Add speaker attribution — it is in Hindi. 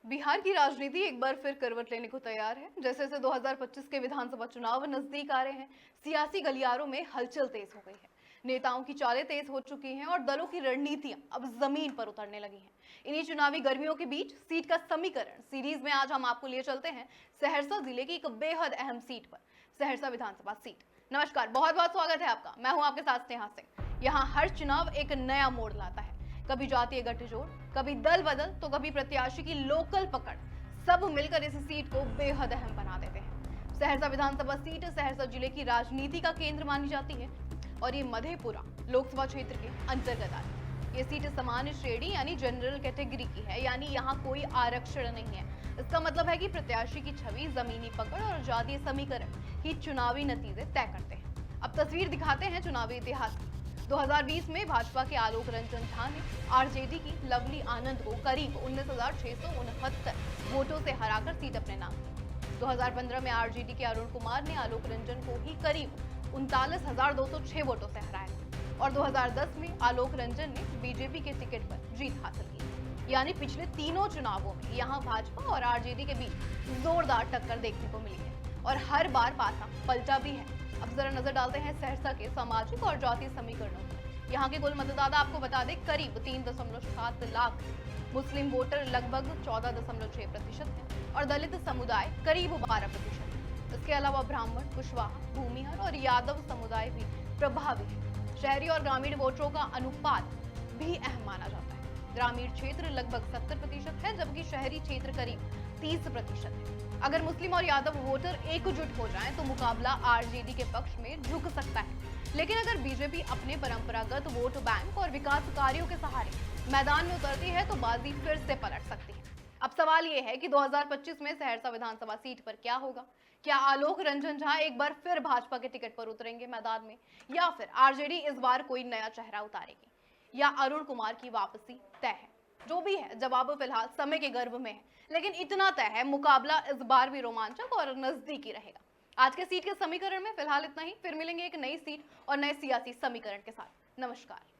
Speaker 1: बिहार की राजनीति एक बार फिर करवट लेने को तैयार है। जैसे जैसे 2025 के विधानसभा चुनाव नजदीक आ रहे हैं, सियासी गलियारों में हलचल तेज हो गई है। नेताओं की चालें तेज हो चुकी हैं और दलों की रणनीतियां अब जमीन पर उतरने लगी हैं। इन्हीं चुनावी गर्मियों के बीच सीट का समीकरण सीरीज में आज हम आपको लिए चलते हैं सहरसा जिले की एक बेहद अहम सीट पर, सहरसा विधानसभा सीट। नमस्कार, बहुत बहुत स्वागत है आपका। मैं हूं आपके साथ स्नेहा सिंह। यहाँ हर चुनाव एक नया मोड़ लाता है। कभी जातीय गठजोड़, कभी दल बदल, तो कभी प्रत्याशी की लोकल पकड़, सब मिलकर इस सीट को बेहद अहम बना देते हैं। सहरसा विधानसभा सीट सहरसा जिले की राजनीति का केंद्र मानी जाती है और ये मधेपुरा लोकसभा क्षेत्र के अंतर्गत आती है। ये सीट सामान्य श्रेणी यानी जनरल कैटेगरी की है, यानी यहाँ कोई आरक्षण नहीं है। इसका मतलब है कि प्रत्याशी की छवि, जमीनी पकड़ और जातीय समीकरण ही चुनावी नतीजे तय करते हैं। अब तस्वीर दिखाते हैं चुनावी इतिहास की। 2020 में भाजपा के आलोक रंजन झा ने आरजेडी की लवली आनंद को करीब 19,669 वोटों से हराकर सीट अपने नाम की। 2015 में आरजेडी के अरुण कुमार ने आलोक रंजन को ही करीब 39,206 वोटों से हराया और 2010 में आलोक रंजन ने बीजेपी के टिकट पर जीत हासिल की। यानी पिछले तीनों चुनावों में यहाँ भाजपा और आरजेडी के बीच जोरदार टक्कर देखने को मिली है और हर बार पासा पलटा भी है। अब जरा नजर डालते हैं सहरसा के सामाजिक और जातीय समीकरणों पर। यहाँ के कुल मतदाता आपको बता दें करीब 3.7 लाख, मुस्लिम वोटर लगभग 14.6% है और दलित समुदाय करीब 12%। इसके अलावा ब्राह्मण, कुशवाहा, भूमिहर और यादव समुदाय भी प्रभावी है। शहरी और ग्रामीण वोटरों का अनुपात भी अहम माना जाता है। ग्रामीण क्षेत्र लगभग 70% है जबकि शहरी क्षेत्र करीब 30% है। अगर मुस्लिम और यादव वोटर एकजुट हो जाएं तो मुकाबला आरजेडी के पक्ष में झुक सकता है, लेकिन अगर बीजेपी अपने परंपरागत वोट बैंक और विकास कार्यों के सहारे मैदान में उतरती है तो बाजी फिर से पलट सकती है। अब सवाल यह है कि 2025 में सहरसा विधानसभा सीट पर क्या होगा। क्या आलोक रंजन झा एक बार फिर भाजपा के टिकट पर उतरेंगे मैदान में, या फिर आरजेडी इस बार कोई नया चेहरा उतारेगी, या अरुण कुमार की वापसी तय है। जो भी है, जवाब फिलहाल समय के गर्भ में है, लेकिन इतना तय है मुकाबला इस बार भी रोमांचक और नजदीकी रहेगा। आज के सीट के समीकरण में फिलहाल इतना ही। फिर मिलेंगे एक नई सीट और नए सियासी समीकरण के साथ। नमस्कार।